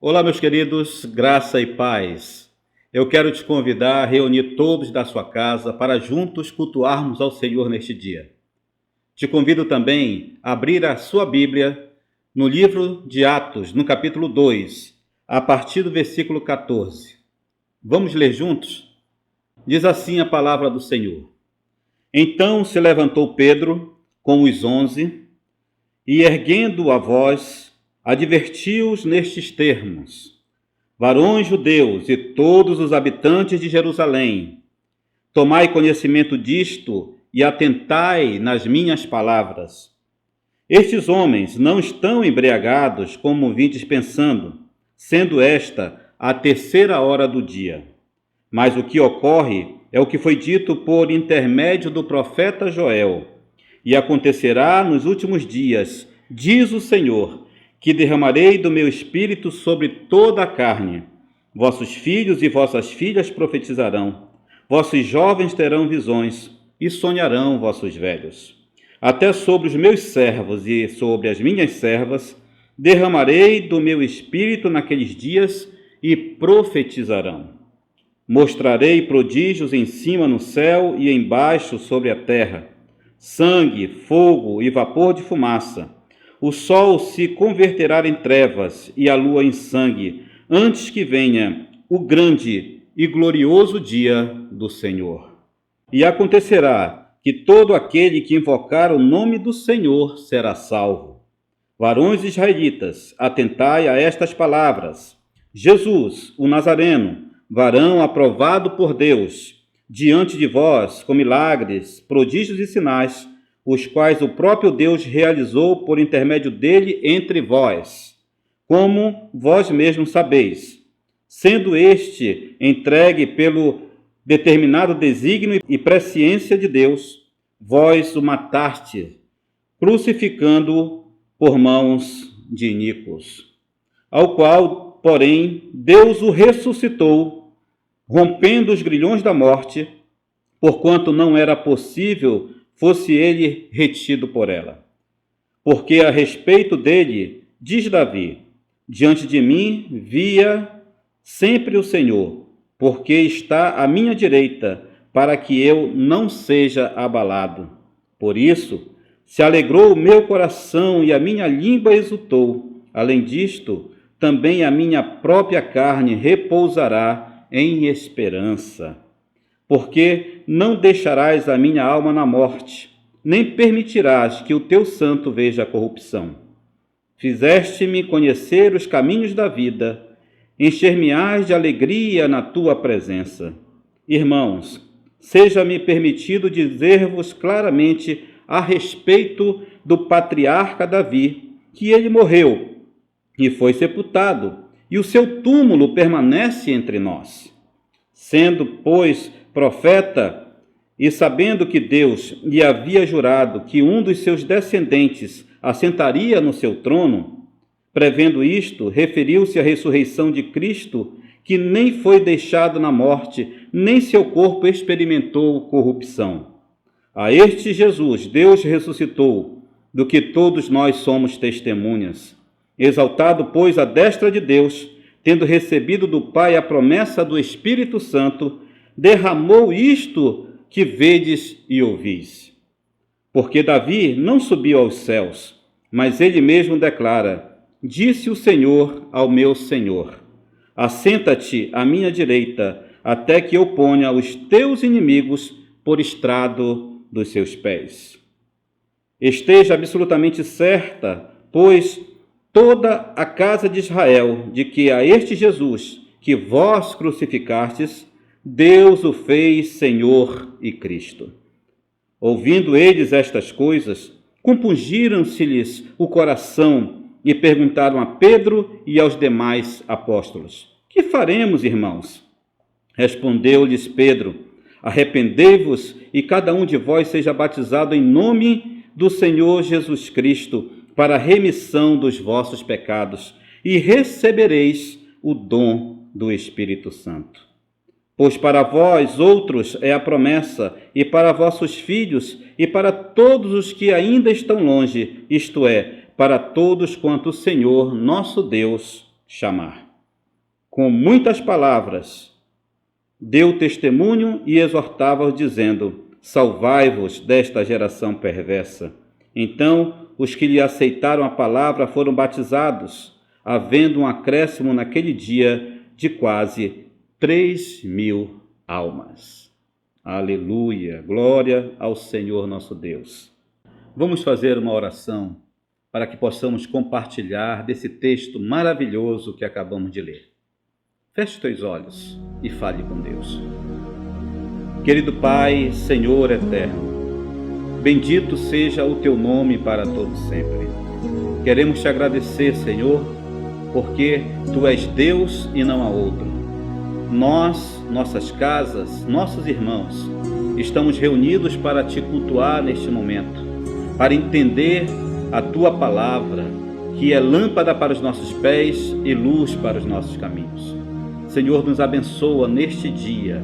Olá, meus queridos, graça e paz. Eu quero te convidar a reunir todos da sua casa para juntos cultuarmos ao Senhor neste dia. Te convido também a abrir a sua Bíblia no livro de Atos, no capítulo 2, a partir do versículo 14. Vamos ler juntos? Diz assim a palavra do Senhor. Então se levantou Pedro com os 11 e, erguendo a voz, advertiu-os nestes termos: Varões judeus e todos os habitantes de Jerusalém, tomai conhecimento disto e atentai nas minhas palavras. Estes homens não estão embriagados, como vindes pensando, sendo esta a 3ª hora do dia. Mas o que ocorre é o que foi dito por intermédio do profeta Joel. E acontecerá nos últimos dias, diz o Senhor, que derramarei do meu espírito sobre toda a carne. Vossos filhos e vossas filhas profetizarão, vossos jovens terão visões, e sonharão vossos velhos. Até sobre os meus servos e sobre as minhas servas derramarei do meu espírito naqueles dias, e profetizarão. Mostrarei prodígios em cima no céu e embaixo sobre a terra, sangue, fogo e vapor de fumaça. O sol se converterá em trevas e a lua em sangue, antes que venha o grande e glorioso dia do Senhor. E acontecerá que todo aquele que invocar o nome do Senhor será salvo. Varões israelitas, atentai a estas palavras. Jesus, o Nazareno, varão aprovado por Deus, diante de vós com milagres, prodígios e sinais, os quais o próprio Deus realizou por intermédio dele entre vós, como vós mesmos sabeis, sendo este entregue pelo determinado desígnio e presciência de Deus, vós o mataste, crucificando-o por mãos de iníquos, ao qual, porém, Deus o ressuscitou, rompendo os grilhões da morte, porquanto não era possível fosse ele retido por ela. Porque a respeito dele, diz Davi, diante de mim via sempre o Senhor, porque está à minha direita, para que eu não seja abalado. Por isso, se alegrou o meu coração e a minha língua exultou. Além disto, também a minha própria carne repousará em esperança. Porque não deixarás a minha alma na morte, nem permitirás que o teu santo veja a corrupção. Fizeste-me conhecer os caminhos da vida, encher-me-ás de alegria na tua presença. Irmãos, seja-me permitido dizer-vos claramente a respeito do patriarca Davi, que ele morreu e foi sepultado, e o seu túmulo permanece entre nós. Sendo, pois, profeta, e sabendo que Deus lhe havia jurado que um dos seus descendentes assentaria no seu trono, prevendo isto, referiu-se à ressurreição de Cristo, que nem foi deixado na morte, nem seu corpo experimentou corrupção. A este Jesus Deus ressuscitou, do que todos nós somos testemunhas. Exaltado, pois, à destra de Deus, tendo recebido do Pai a promessa do Espírito Santo, derramou isto que vedes e ouvis. Porque Davi não subiu aos céus, mas ele mesmo declara: Disse o Senhor ao meu Senhor: Assenta-te à minha direita, até que eu ponha os teus inimigos por estrado dos seus pés. Esteja absolutamente certa, pois, toda a casa de Israel, de que a este Jesus, que vós crucificastes, Deus o fez Senhor e Cristo. Ouvindo eles estas coisas, compungiram-se-lhes o coração e perguntaram a Pedro e aos demais apóstolos: Que faremos, irmãos? Respondeu-lhes Pedro: Arrependei-vos e cada um de vós seja batizado em nome do Senhor Jesus Cristo para a remissão dos vossos pecados, e recebereis o dom do Espírito Santo. Pois para vós outros é a promessa, e para vossos filhos, e para todos os que ainda estão longe, isto é, para todos quanto o Senhor nosso Deus chamar. com muitas palavras, deu testemunho e exortava-os, dizendo: salvai-vos desta geração perversa. Então, os que lhe aceitaram a palavra foram batizados, havendo um acréscimo naquele dia de quase 3.000 almas. Aleluia! Glória ao Senhor nosso Deus. Vamos fazer uma oração para que possamos compartilhar desse texto maravilhoso que acabamos de ler. Feche teus olhos e fale com Deus. Querido Pai, Senhor eterno, bendito seja o teu nome para todo sempre. Queremos te agradecer, Senhor, porque tu és Deus e não há outro. Nós, nossas casas, nossos irmãos, estamos reunidos para te cultuar neste momento, para entender a tua palavra, que é lâmpada para os nossos pés e luz para os nossos caminhos. Senhor, nos abençoa neste dia,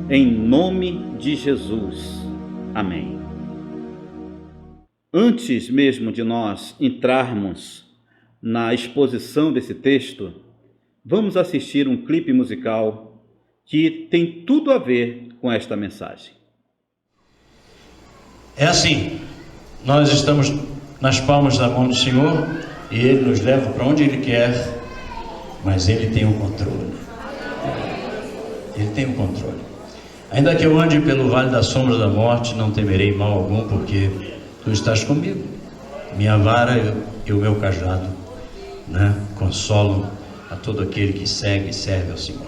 em nome de Jesus. Amém. Antes mesmo de nós entrarmos na exposição desse texto, vamos assistir um clipe musical que tem tudo a ver com esta mensagem. É assim, nós estamos nas palmas da mão do Senhor e Ele nos leva para onde Ele quer, mas Ele tem o controle. Ele tem o controle. Ainda que eu ande pelo vale da sombra da morte, não temerei mal algum, porque Tu estás comigo. Minha vara e o meu cajado, consolam a todo aquele que segue e serve ao Senhor.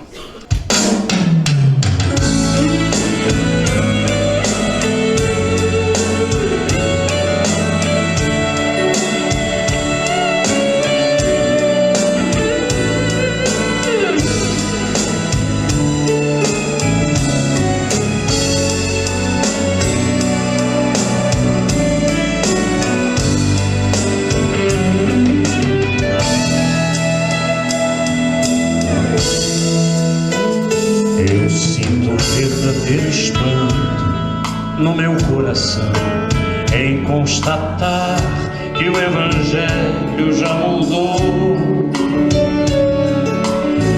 No meu coração, em constatar que o Evangelho já mudou.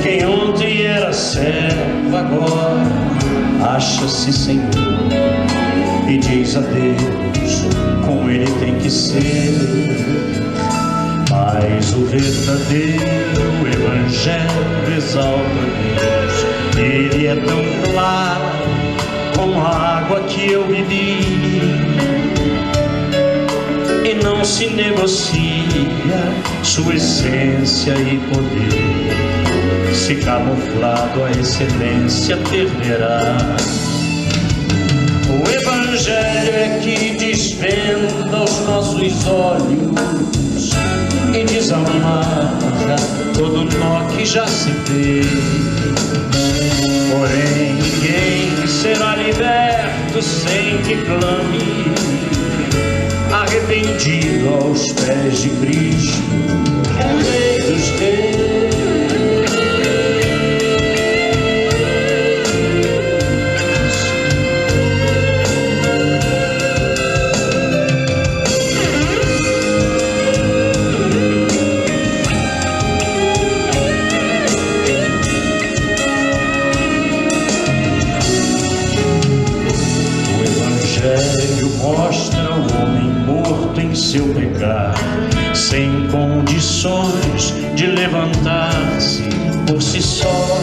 Quem ontem era servo agora acha-se Senhor e diz a Deus como Ele tem que ser. Mas o verdadeiro Evangelho exalta Deus. Ele é tão claro como a água que eu bebi, e não se negocia sua essência e poder. Se camuflado a excelência perderá. O Evangelho é que desvenda os nossos olhos e desamarra todo nó que já se fez. Porém ninguém será liberto sem que clame, arrependido aos pés de Cristo, o Rei dos Reis. Mostra o homem morto em seu pecado, sem condições de levantar-se por si só,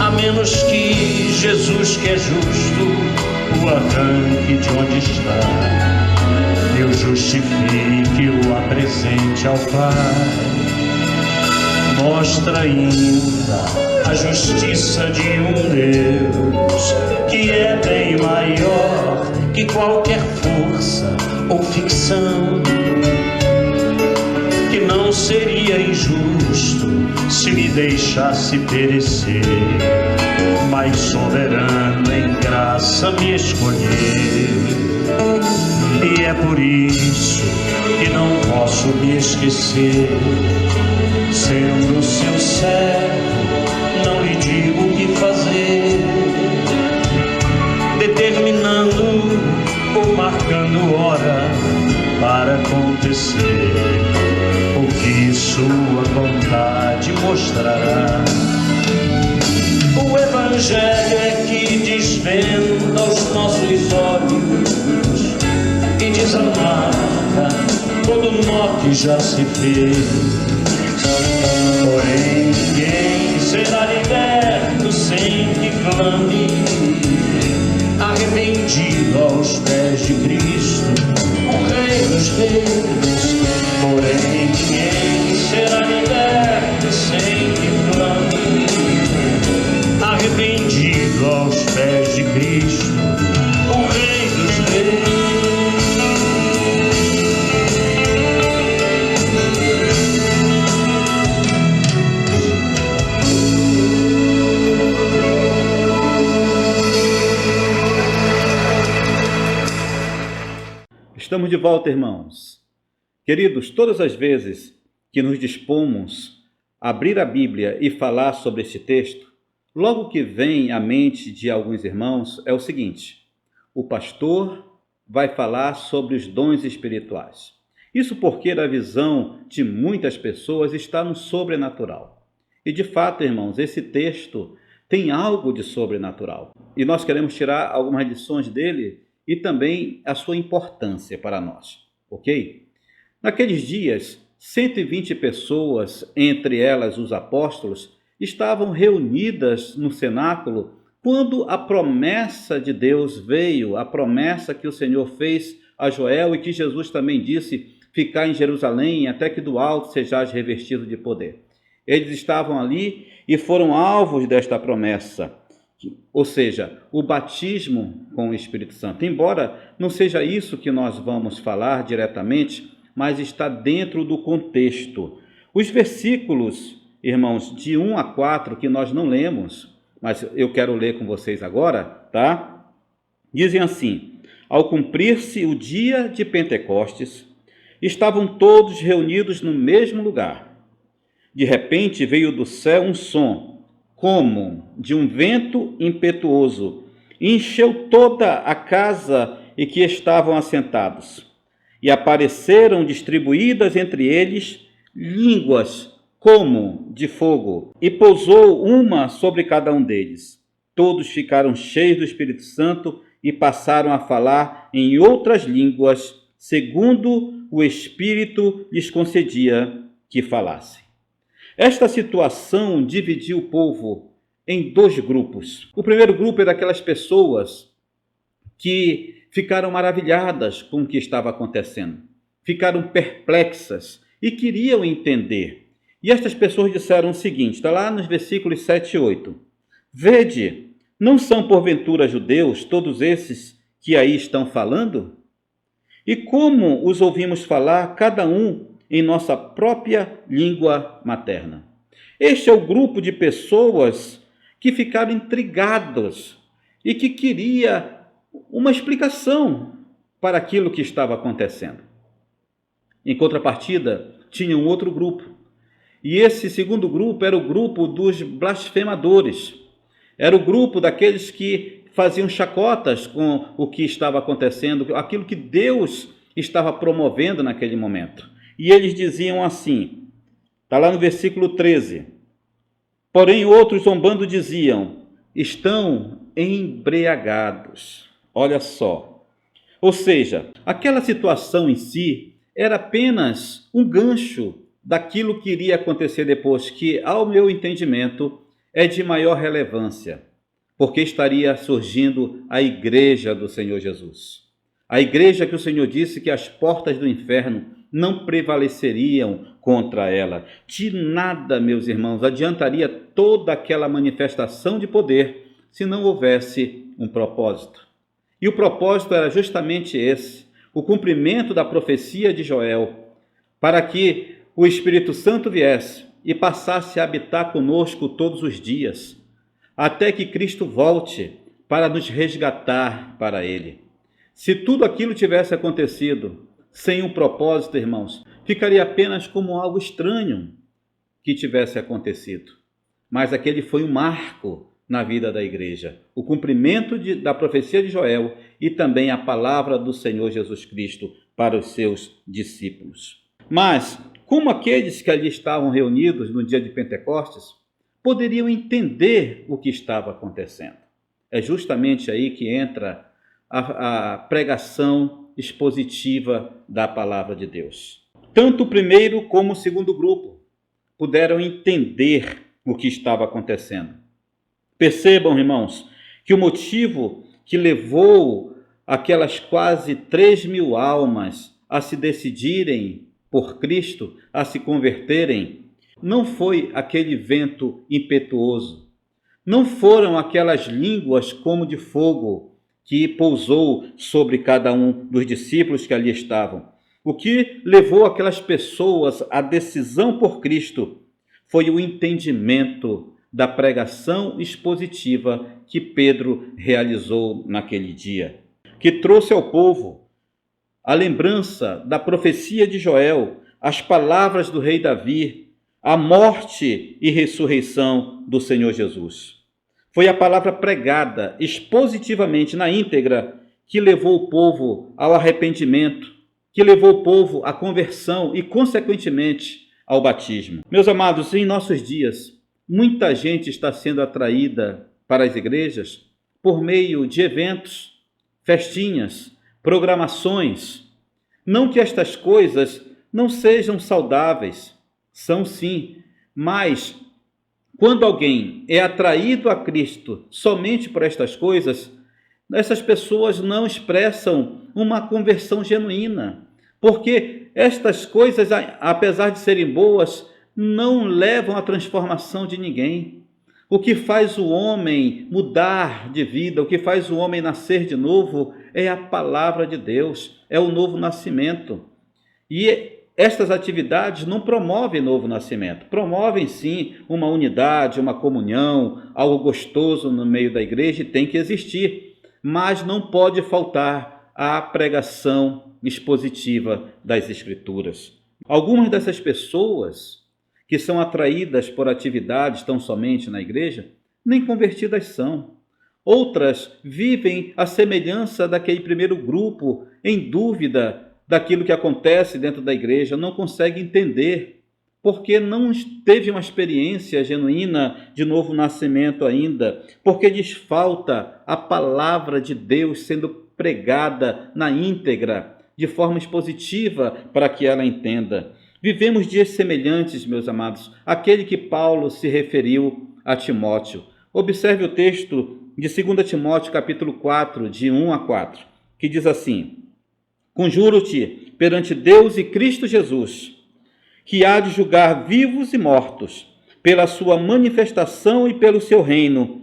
a menos que Jesus, que é justo, o arranque de onde está e o justifique, o apresente ao Pai. Mostra ainda a justiça de um Deus que é bem maior que qualquer força ou ficção, que não seria injusto se me deixasse perecer, mas soberano em graça me escolher. E é por isso que não posso me esquecer, sendo seu servo, não lhe digo o que fazer, determinando ou marcando hora para acontecer o que sua vontade mostrou. mostrará. O Evangelho é que desvenda os nossos olhos e desamarra todo nó que já se fez. Porém, ninguém será liberto sem que clame, arrependido aos pés de Cristo, o Rei dos Reis. Porém, ninguém será liberto sem que clame, arrependido aos pés de Cristo, o Rei dos Reis. Estamos de volta, irmãos. Queridos, todas as vezes que nos dispomos a abrir a Bíblia e falar sobre este texto, logo que vem à mente de alguns irmãos é o seguinte: o pastor vai falar sobre os dons espirituais. Isso porque a visão de muitas pessoas está no sobrenatural. E de fato, irmãos, esse texto tem algo de sobrenatural. E nós queremos tirar algumas lições dele e também a sua importância para nós, ok? Naqueles dias, 120 pessoas, entre elas os apóstolos, estavam reunidas no cenáculo quando a promessa de Deus veio, a promessa que o Senhor fez a Joel e que Jesus também disse: ficar em Jerusalém até que do alto sejais revestido de poder. Eles estavam ali e foram alvos desta promessa, ou seja, o batismo com o Espírito Santo. Embora não seja isso que nós vamos falar diretamente, mas está dentro do contexto. Os versículos, irmãos, de 1 a 4, que nós não lemos, mas eu quero ler com vocês agora, tá? Dizem assim: ao cumprir-se o dia de Pentecostes, estavam todos reunidos no mesmo lugar. De repente veio do céu um som, como de um vento impetuoso, e encheu toda a casa em que estavam assentados. E apareceram distribuídas entre eles línguas como de fogo, e pousou uma sobre cada um deles. Todos ficaram cheios do Espírito Santo e passaram a falar em outras línguas, segundo o Espírito lhes concedia que falassem. Esta situação dividiu o povo em dois grupos. O primeiro grupo é daquelas pessoas que ficaram maravilhadas com o que estava acontecendo, ficaram perplexas e queriam entender. E estas pessoas disseram o seguinte, está lá nos versículos 7 e 8. Vede, não são porventura judeus todos esses que aí estão falando? E como os ouvimos falar, cada um em nossa própria língua materna? Este é o grupo de pessoas que ficaram intrigados e que queria uma explicação para aquilo que estava acontecendo. Em contrapartida, tinha um outro grupo. E esse segundo grupo era o grupo dos blasfemadores. Era o grupo daqueles que faziam chacotas com o que estava acontecendo, aquilo que Deus estava promovendo naquele momento. E eles diziam assim, está lá no versículo 13. Porém, outros zombando diziam, estão embriagados. Olha só. Ou seja, aquela situação em si era apenas um gancho daquilo que iria acontecer depois, que, ao meu entendimento, é de maior relevância, porque estaria surgindo a igreja do Senhor Jesus. A igreja que o Senhor disse que as portas do inferno não prevaleceriam contra ela. De nada, meus irmãos, adiantaria toda aquela manifestação de poder se não houvesse um propósito. E o propósito era justamente esse, o cumprimento da profecia de Joel, para que o Espírito Santo viesse e passasse a habitar conosco todos os dias, até que Cristo volte para nos resgatar para Ele. Se tudo aquilo tivesse acontecido sem um propósito, irmãos, ficaria apenas como algo estranho que tivesse acontecido. Mas aquele foi um marco na vida da igreja, o cumprimento da profecia de Joel e também a palavra do Senhor Jesus Cristo para os seus discípulos. Mas, como aqueles que ali estavam reunidos no dia de Pentecostes poderiam entender o que estava acontecendo? É justamente aí que entra a pregação expositiva da palavra de Deus. Tanto o primeiro como o segundo grupo puderam entender o que estava acontecendo. Percebam, irmãos, que o motivo que levou aquelas quase 3.000 almas a se decidirem por Cristo, a se converterem, não foi aquele vento impetuoso, não foram aquelas línguas como de fogo que pousou sobre cada um dos discípulos que ali estavam. O que levou aquelas pessoas à decisão por Cristo foi o entendimento da pregação expositiva que Pedro realizou naquele dia, que trouxe ao povo a lembrança da profecia de Joel, as palavras do rei Davi, a morte e ressurreição do Senhor Jesus. Foi a palavra pregada expositivamente na íntegra que levou o povo ao arrependimento, que levou o povo à conversão e, consequentemente, ao batismo. Meus amados, em nossos dias, muita gente está sendo atraída para as igrejas por meio de eventos, festinhas, programações. Não que estas coisas não sejam saudáveis, são sim, mas quando alguém é atraído a Cristo somente por estas coisas, essas pessoas não expressam uma conversão genuína, porque estas coisas, apesar de serem boas, não levam à transformação de ninguém. O que faz o homem mudar de vida, o que faz o homem nascer de novo, é a palavra de Deus, é o novo nascimento. E estas atividades não promovem novo nascimento, promovem sim uma unidade, uma comunhão, algo gostoso no meio da igreja, e tem que existir, mas não pode faltar a pregação expositiva das Escrituras. Algumas dessas pessoas que são atraídas por atividades tão somente na igreja, nem convertidas são. Outras vivem a semelhança daquele primeiro grupo, em dúvida daquilo que acontece dentro da igreja, não consegue entender, porque não teve uma experiência genuína de novo nascimento ainda, porque lhes falta a palavra de Deus sendo pregada na íntegra, de forma expositiva, para que ela entenda. Vivemos dias semelhantes, meus amados, àquele que Paulo se referiu a Timóteo. Observe o texto de 2 Timóteo, capítulo 4, de 1 a 4, que diz assim: Conjuro-te perante Deus e Cristo Jesus, que há de julgar vivos e mortos, pela sua manifestação e pelo seu reino.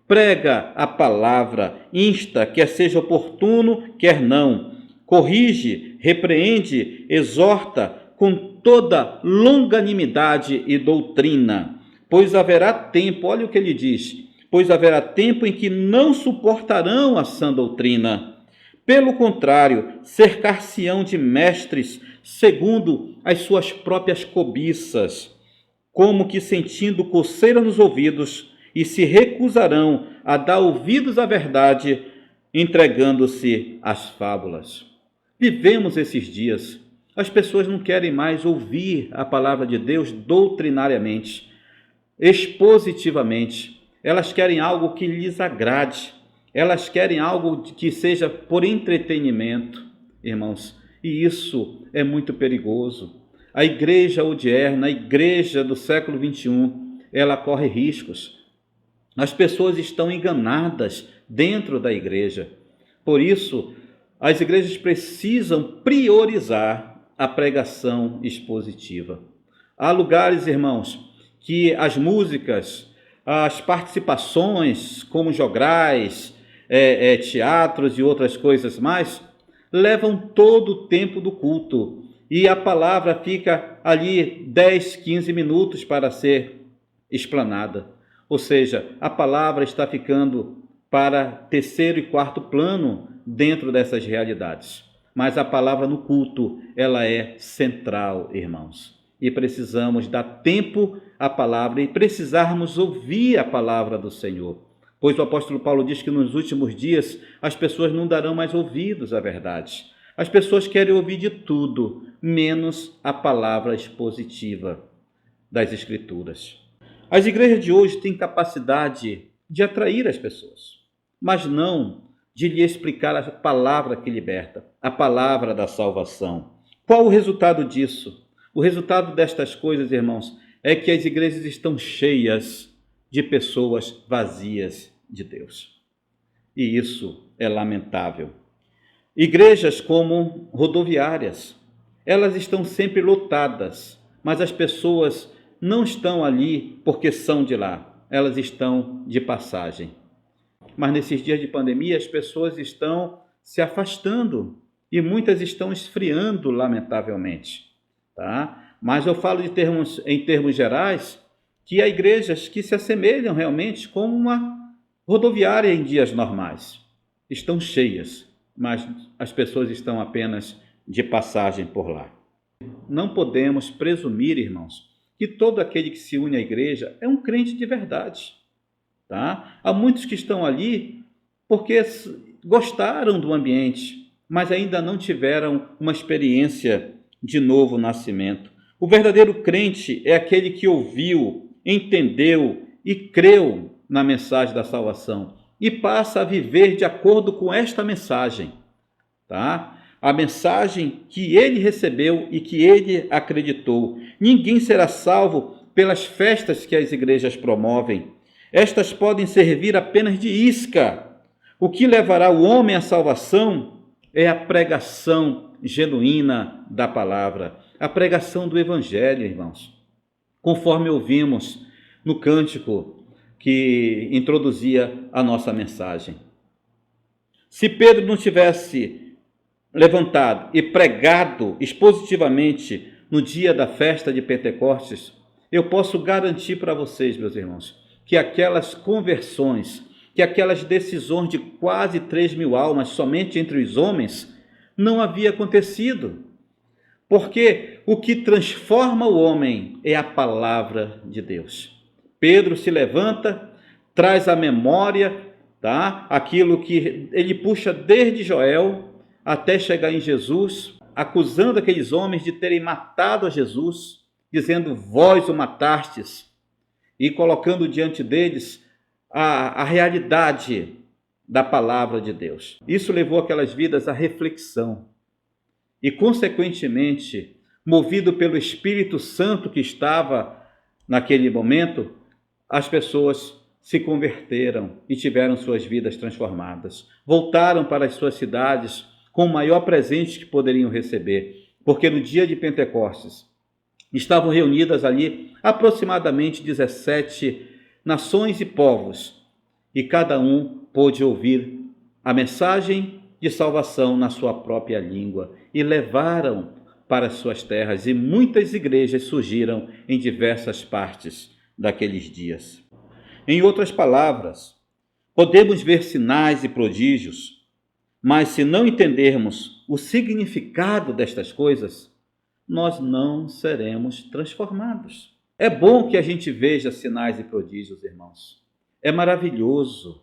Prega a palavra, insta, quer seja oportuno, quer não. Corrige, repreende, exorta, com toda longanimidade e doutrina, pois haverá tempo, olha o que ele diz, pois haverá tempo em que não suportarão a sã doutrina. Pelo contrário, cercar-se-ão de mestres segundo as suas próprias cobiças, como que sentindo coceira nos ouvidos, e se recusarão a dar ouvidos à verdade, entregando-se às fábulas. Vivemos esses dias. As pessoas não querem mais ouvir a palavra de Deus doutrinariamente, expositivamente. Elas querem algo que lhes agrade. Elas querem algo que seja por entretenimento, irmãos. E isso é muito perigoso. A igreja odierna, a igreja do século XXI, ela corre riscos. As pessoas estão enganadas dentro da igreja. Por isso, as igrejas precisam priorizar a pregação expositiva. Há lugares, irmãos, que as músicas, as participações, como jograis, teatros e outras coisas mais, levam todo o tempo do culto. E a palavra fica ali 10, 15 minutos para ser explanada. Ou seja, a palavra está ficando para terceiro e quarto plano dentro dessas realidades. Mas a palavra no culto, ela é central, irmãos. E precisamos dar tempo à palavra e precisarmos ouvir a palavra do Senhor. Pois o apóstolo Paulo diz que nos últimos dias as pessoas não darão mais ouvidos à verdade. As pessoas querem ouvir de tudo, menos a palavra expositiva das Escrituras. As igrejas de hoje têm capacidade de atrair as pessoas, mas não de lhe explicar a palavra que liberta, a palavra da salvação. Qual o resultado disso? O resultado destas coisas, irmãos, é que as igrejas estão cheias de pessoas vazias de Deus. E isso é lamentável. Igrejas como rodoviárias, elas estão sempre lotadas, mas as pessoas não estão ali porque são de lá, elas estão de passagem. Mas nesses dias de pandemia, as pessoas estão se afastando e muitas estão esfriando, lamentavelmente. Tá? Mas eu falo em termos gerais, que há igrejas que se assemelham realmente como uma rodoviária em dias normais. Estão cheias, mas as pessoas estão apenas de passagem por lá. Não podemos presumir, irmãos, que todo aquele que se une à igreja é um crente de verdade. Tá? Há muitos que estão ali porque gostaram do ambiente, mas ainda não tiveram uma experiência de novo nascimento. O verdadeiro crente é aquele que ouviu, entendeu e creu na mensagem da salvação e passa a viver de acordo com esta mensagem. Tá? A mensagem que ele recebeu e que ele acreditou. Ninguém será salvo pelas festas que as igrejas promovem. Estas podem servir apenas de isca. O que levará o homem à salvação é a pregação genuína da palavra, a pregação do evangelho, irmãos. Conforme ouvimos no cântico que introduzia a nossa mensagem. Se Pedro não tivesse levantado e pregado expositivamente no dia da festa de Pentecostes, eu posso garantir para vocês, meus irmãos, que aquelas conversões, que aquelas decisões de quase 3.000 almas somente entre os homens, não havia acontecido. Porque o que transforma o homem é a palavra de Deus. Pedro se levanta, traz à memória, tá, aquilo que ele puxa desde Joel até chegar em Jesus, acusando aqueles homens de terem matado a Jesus, dizendo, vós o matastes, e colocando diante deles a realidade da palavra de Deus. Isso levou aquelas vidas à reflexão e, consequentemente, movido pelo Espírito Santo que estava naquele momento, as pessoas se converteram e tiveram suas vidas transformadas. Voltaram para as suas cidades com o maior presente que poderiam receber, porque no dia de Pentecostes estavam reunidas ali aproximadamente 17 nações e povos, e cada um pôde ouvir a mensagem de salvação na sua própria língua, e levaram para as suas terras, e muitas igrejas surgiram em diversas partes daqueles dias. Em outras palavras, podemos ver sinais e prodígios, mas se não entendermos o significado destas coisas, nós não seremos transformados. É bom que a gente veja sinais e prodígios, irmãos. É maravilhoso,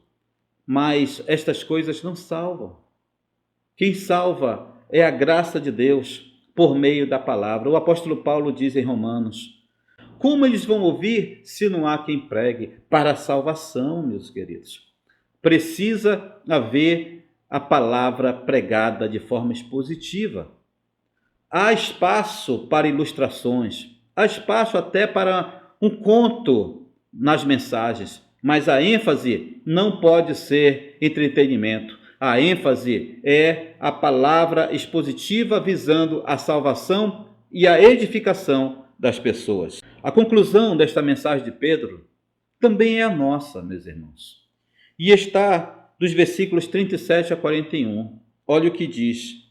mas estas coisas não salvam. Quem salva é a graça de Deus por meio da palavra. O apóstolo Paulo diz em Romanos, como eles vão ouvir se não há quem pregue? Para a salvação, meus queridos, precisa haver a palavra pregada de forma expositiva. Há espaço para ilustrações, há espaço até para um conto nas mensagens, mas a ênfase não pode ser entretenimento. A ênfase é a palavra expositiva visando a salvação e a edificação das pessoas. A conclusão desta mensagem de Pedro também é a nossa, meus irmãos. E está dos versículos 37 a 41. Olha o que diz.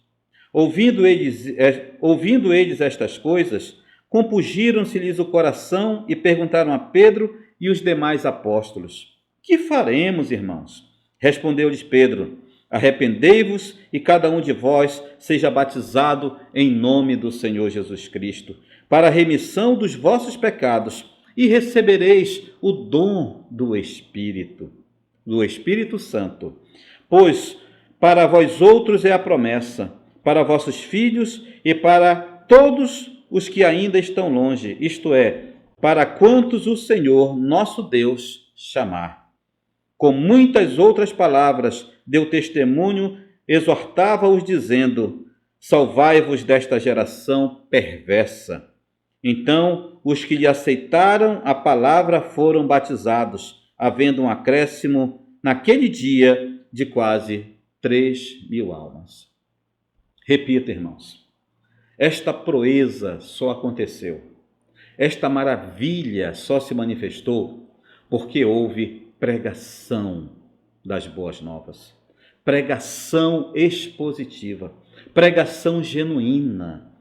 Ouvindo eles estas coisas, compungiram-se-lhes o coração e perguntaram a Pedro e os demais apóstolos, que faremos, irmãos? Respondeu-lhes Pedro, arrependei-vos e cada um de vós seja batizado em nome do Senhor Jesus Cristo, para a remissão dos vossos pecados, e recebereis o dom do Espírito Santo. Pois para vós outros é a promessa, para vossos filhos e para todos os que ainda estão longe, isto é, para quantos o Senhor nosso Deus chamar. Com muitas outras palavras, deu testemunho, exortava-os, dizendo: salvai-vos desta geração perversa. Então, os que lhe aceitaram a palavra foram batizados, havendo um acréscimo naquele dia de quase 3.000 almas. Repita, irmãos, esta proeza só aconteceu, esta maravilha só se manifestou porque houve pregação das boas novas, pregação expositiva, pregação genuína,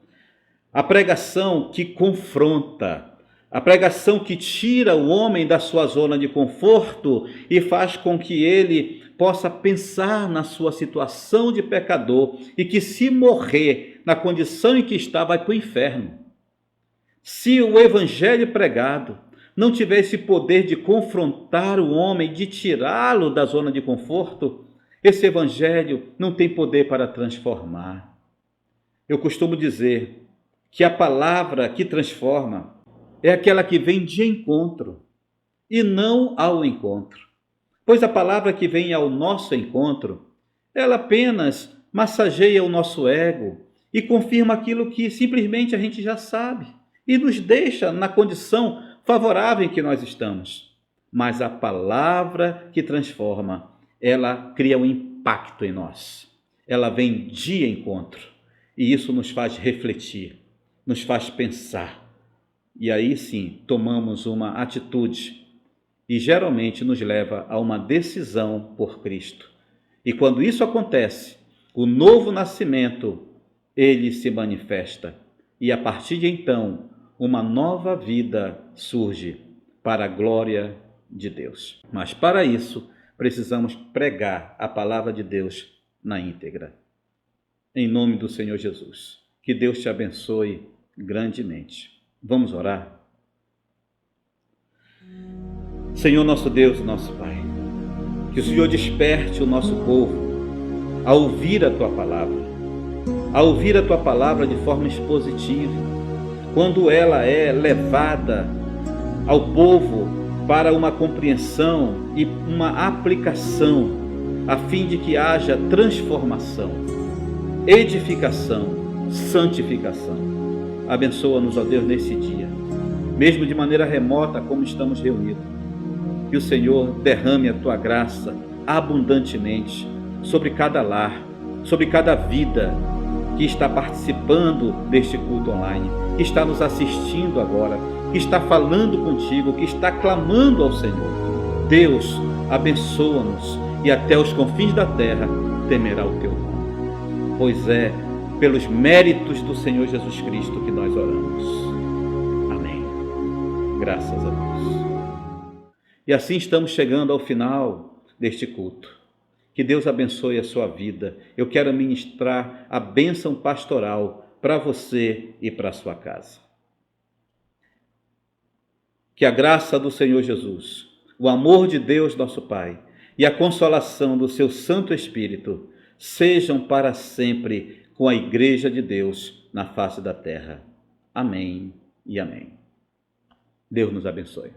a pregação que confronta, a pregação que tira o homem da sua zona de conforto e faz com que ele possa pensar na sua situação de pecador e que, se morrer na condição em que está, vai para o inferno. Se o evangelho pregado não tiver esse poder de confrontar o homem, de tirá-lo da zona de conforto, esse evangelho não tem poder para transformar. Eu costumo dizer que a palavra que transforma é aquela que vem de encontro e não ao encontro. Pois a palavra que vem ao nosso encontro, ela apenas massageia o nosso ego e confirma aquilo que simplesmente a gente já sabe e nos deixa na condição favorável em que nós estamos. Mas a palavra que transforma, ela cria um impacto em nós. Ela vem de encontro e isso nos faz refletir, nos faz pensar. E aí sim, tomamos uma atitude e geralmente nos leva a uma decisão por Cristo. E quando isso acontece, o novo nascimento, ele se manifesta. E a partir de então, uma nova vida surge para a glória de Deus. Mas para isso, precisamos pregar a palavra de Deus na íntegra. Em nome do Senhor Jesus. Que Deus te abençoe grandemente. Vamos orar? Senhor nosso Deus, nosso Pai, que o Senhor desperte o nosso povo a ouvir a Tua palavra de forma expositiva, quando ela é levada ao povo para uma compreensão e uma aplicação, a fim de que haja transformação, edificação, santificação. Abençoa-nos, ó Deus, nesse dia, mesmo de maneira remota como estamos reunidos. Que o Senhor derrame a Tua graça abundantemente sobre cada lar, sobre cada vida que está participando deste culto online, que está nos assistindo agora, que está falando contigo, que está clamando ao Senhor. Deus, abençoa-nos e até os confins da terra temerá o Teu nome. Pois é pelos méritos do Senhor Jesus Cristo que nós oramos. Amém. Graças a Deus. E assim estamos chegando ao final deste culto. Que Deus abençoe a sua vida. Eu quero ministrar a bênção pastoral para você e para a sua casa. Que a graça do Senhor Jesus, o amor de Deus nosso Pai e a consolação do seu Santo Espírito sejam para sempre com a Igreja de Deus na face da terra. Amém e amém. Deus nos abençoe.